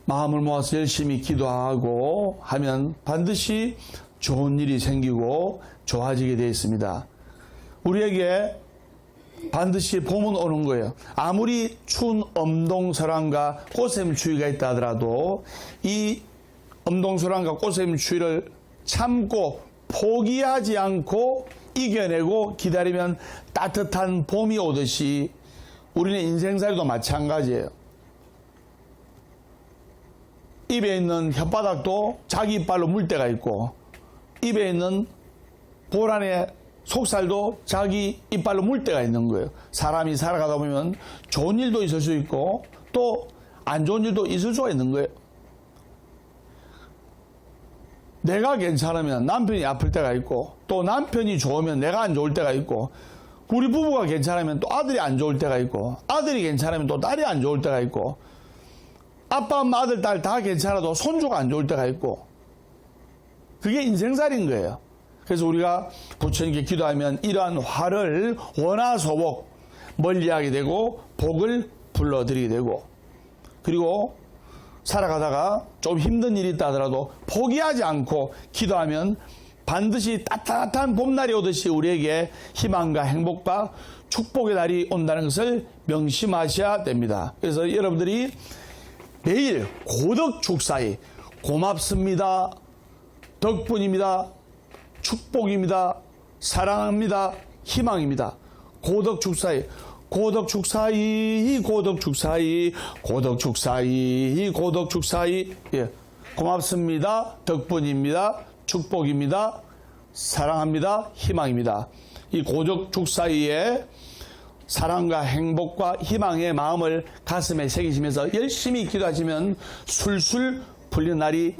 마음을 모아서 열심히 기도하고 하면 반드시 좋은 일이 생기고 좋아지게 되어 있습니다. 우리에게 반드시 봄은 오는 거예요. 아무리 추운 엄동설왕과 꽃샘추위가 있다 하더라도 이 엄동설왕과 꽃샘추위를 참고 포기하지 않고 이겨내고 기다리면 따뜻한 봄이 오듯이 우리는 인생살이도 마찬가지예요. 입에 있는 혓바닥도 자기 이빨로 물 때가 있고, 입에 있는 볼 안에 속살도 자기 이빨로 물 때가 있는 거예요. 사람이 살아가다 보면 좋은 일도 있을 수 있고 또 안 좋은 일도 있을 수가 있는 거예요. 내가 괜찮으면 남편이 아플 때가 있고, 또 남편이 좋으면 내가 안 좋을 때가 있고, 우리 부부가 괜찮으면 또 아들이 안 좋을 때가 있고, 아들이 괜찮으면 또 딸이 안 좋을 때가 있고, 아빠, 엄마, 아들, 딸 다 괜찮아도 손주가 안 좋을 때가 있고, 그게 인생살인 거예요. 그래서 우리가 부처님께 기도하면 이러한 화를 원하소복 멀리하게 되고 복을 불러들이게 되고, 그리고 살아가다가 좀 힘든 일이 있다 하더라도 포기하지 않고 기도하면 반드시 따뜻한 봄날이 오듯이 우리에게 희망과 행복과 축복의 날이 온다는 것을 명심하셔야 됩니다. 그래서 여러분들이 매일 고덕축사히 고맙습니다, 덕분입니다, 축복입니다, 사랑합니다, 희망입니다. 고덕축사히 고덕축사히 고덕축사히 고덕축사히 고덕축사히, 예, 고맙습니다, 덕분입니다, 축복입니다, 사랑합니다, 희망입니다. 이 고덕축사히에 사랑과 행복과 희망의 마음을 가슴에 새기시면서 열심히 기도하시면 술술 풀리는 날이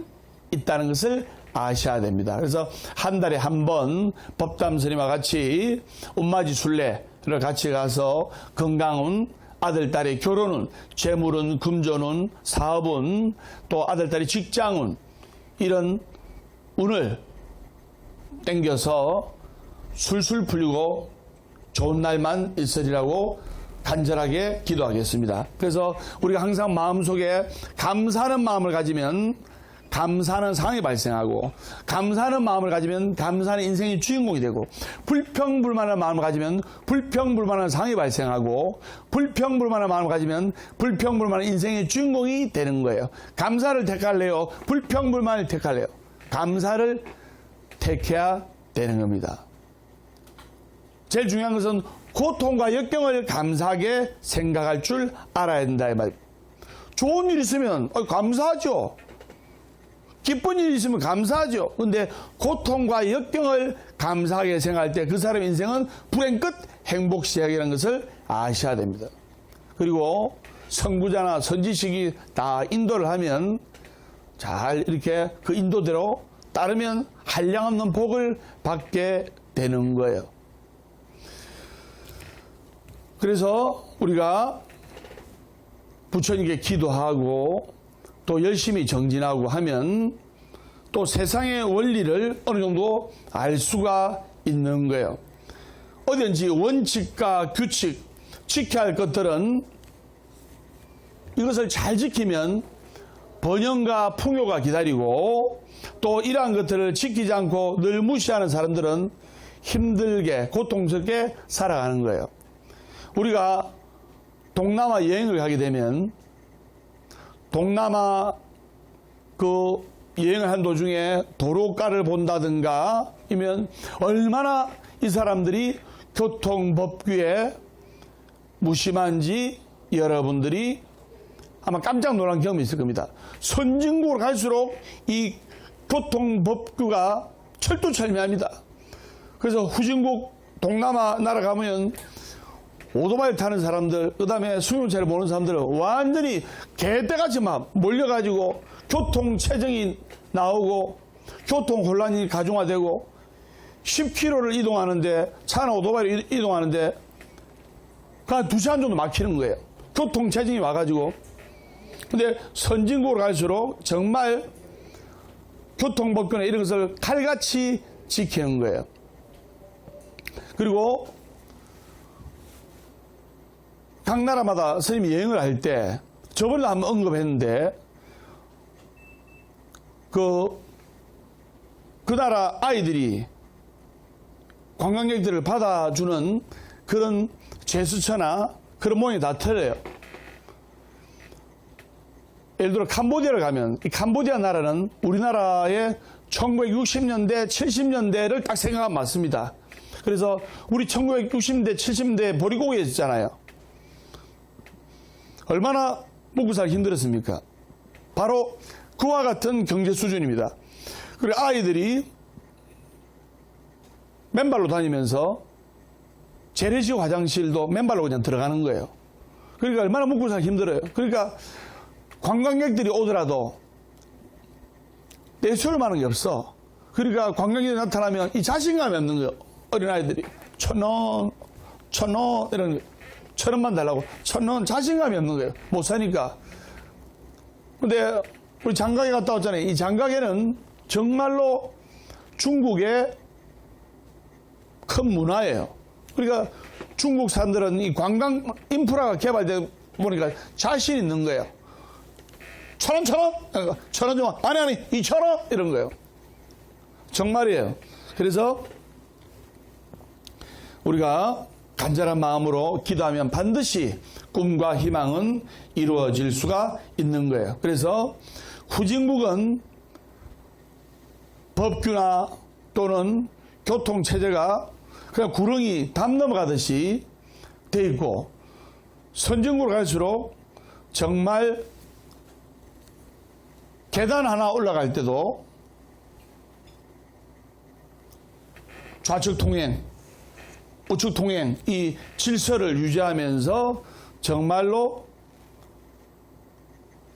있다는 것을 아셔야 됩니다. 그래서 한 달에 한 번 법담 스님과 같이 운맞이 순례를 같이 가서 건강운, 아들, 딸의 결혼운, 재물운, 금전운, 사업운, 또 아들, 딸의 직장운, 이런 운을 땡겨서 술술 풀리고 좋은 날만 있으리라고 간절하게 기도하겠습니다. 그래서 우리가 항상 마음속에 감사하는 마음을 가지면 감사하는 상황이 발생하고, 감사하는 마음을 가지면 감사하는 인생의 주인공이 되고, 불평불만한 마음을 가지면 불평불만한 상황이 발생하고, 불평불만한 마음을 가지면 불평불만한 인생의 주인공이 되는 거예요. 감사를 택할래요? 불평불만을 택할래요? 감사를 택해야 되는 겁니다. 제일 중요한 것은 고통과 역경을 감사하게 생각할 줄 알아야 된다, 이 말입니다. 좋은 일 있으면 감사하죠. 기쁜 일이 있으면 감사하죠. 그런데 고통과 역경을 감사하게 생각할 때 그 사람의 인생은 불행 끝 행복 시작이라는 것을 아셔야 됩니다. 그리고 선구자나 선지식이 다 인도를 하면 잘 이렇게 그 인도대로 따르면 한량없는 복을 받게 되는 거예요. 그래서 우리가 부처님께 기도하고 또 열심히 정진하고 하면 또 세상의 원리를 어느 정도 알 수가 있는 거예요. 어딘지 원칙과 규칙, 지켜야 할 것들은 이것을 잘 지키면 번영과 풍요가 기다리고, 또 이러한 것들을 지키지 않고 늘 무시하는 사람들은 힘들게 고통스럽게 살아가는 거예요. 우리가 동남아 여행을 가게 되면 동남아 그 여행을 한 도중에 도로가를 본다든가 이면 얼마나 이 사람들이 교통법규에 무심한지 여러분들이 아마 깜짝 놀란 경험이 있을 겁니다. 선진국으로 갈수록 이 교통법규가 철두철미합니다. 그래서 후진국 동남아 나라 가면 오토바이 타는 사람들, 그 다음에 승용차를 모르는 사람들은 완전히 개떼같이 막 몰려가지고 교통체증이 나오고 교통 혼란이 가중화되고 10km를 이동하는데, 차나 오토바이로 이동하는데 한 2시간 정도 막히는 거예요. 교통체증이 와가지고. 근데 선진국으로 갈수록 정말 교통법규나 이런 것을 칼같이 지키는 거예요. 그리고 각 나라마다 스님이 여행을 할 때, 저번에 한번 언급했는데, 그 나라 아이들이 관광객들을 받아주는 그런 제스처나 그런 모양이 다 틀려요. 예를 들어 캄보디아를 가면 이 캄보디아 나라는 우리나라의 1960년대, 70년대를 딱 생각하면 맞습니다. 그래서 우리 1960년대, 70년대 보리고기였잖아요. 얼마나 먹고 살기 힘들었습니까? 바로 그와 같은 경제 수준입니다. 그리고 아이들이 맨발로 다니면서 재래식 화장실도 맨발로 그냥 들어가는 거예요. 그러니까 얼마나 먹고 살기 힘들어요. 그러니까 관광객들이 오더라도 내수를 하는 게 없어. 그러니까 관광객이 나타나면 이 자신감이 없는 거예요. 어린아이들이 1,000원, 1,000원 이런 1,000원만 달라고 1,000원 자신감이 없는 거예요. 못 사니까. 근데 우리 장가게 갔다 왔잖아요. 이 장가게는 정말로 중국의 큰 문화예요. 그러니까 중국 사람들은 이 관광 인프라가 개발되다 보니까 자신 있는 거예요. 1,000원, 1,000원? 1,000원 좀, 아니, 2,000원? 이런 거예요. 정말이에요. 그래서 우리가 간절한 마음으로 기도하면 반드시 꿈과 희망은 이루어질 수가 있는 거예요. 그래서 후진국은 법규나 또는 교통체제가 그냥 구렁이 담 넘어가듯이 돼 있고, 선진국으로 갈수록 정말 계단 하나 올라갈 때도 좌측 통행, 우측 통행, 이 질서를 유지하면서 정말로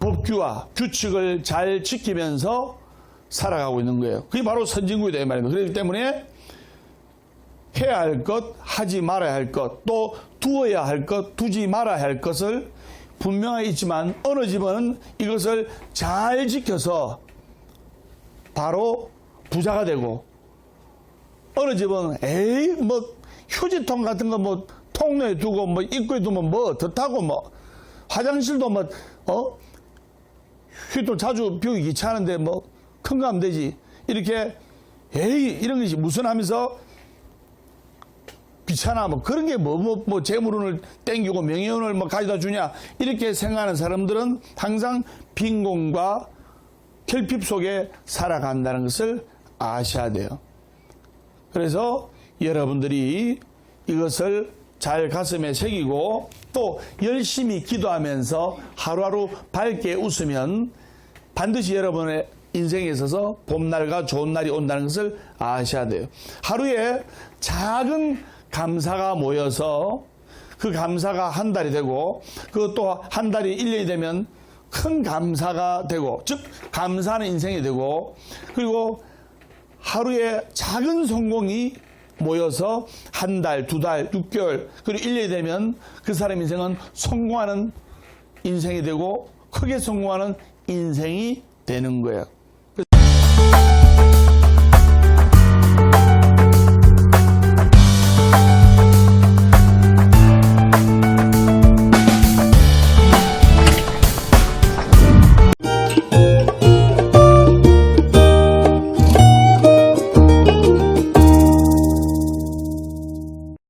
법규와 규칙을 잘 지키면서 살아가고 있는 거예요. 그게 바로 선진국이다 이 말입니다. 그렇기 때문에 해야 할 것, 하지 말아야 할 것, 또 두어야 할 것, 두지 말아야 할 것을 분명히 있지만 어느 집은 이것을 잘 지켜서 바로 부자가 되고, 어느 집은 에이 뭐 휴지통 같은 거 뭐 통로에 두고 뭐 입구에 두면 뭐 덧하고 뭐 화장실도 뭐 휴지통 자주 비우기 귀찮은데 뭐 큰 거 하면 되지, 이렇게 에이 이런 것이 무슨 하면서 귀찮아 뭐 그런 게 뭐 재물운을 땡기고 명예운을 뭐 가져다 주냐 이렇게 생각하는 사람들은 항상 빈곤과 결핍 속에 살아간다는 것을 아셔야 돼요. 그래서 여러분들이 이것을 잘 가슴에 새기고 또 열심히 기도하면서 하루하루 밝게 웃으면 반드시 여러분의 인생에 있어서 봄날과 좋은 날이 온다는 것을 아셔야 돼요. 하루에 작은 감사가 모여서 그 감사가 한 달이 되고, 그것도 한 달이 1년이 되면 큰 감사가 되고, 즉 감사하는 인생이 되고, 그리고 하루에 작은 성공이 모여서 한 달, 두 달, 6개월, 그리고 1년이 되면 그 사람 인생은 성공하는 인생이 되고 크게 성공하는 인생이 되는 거예요.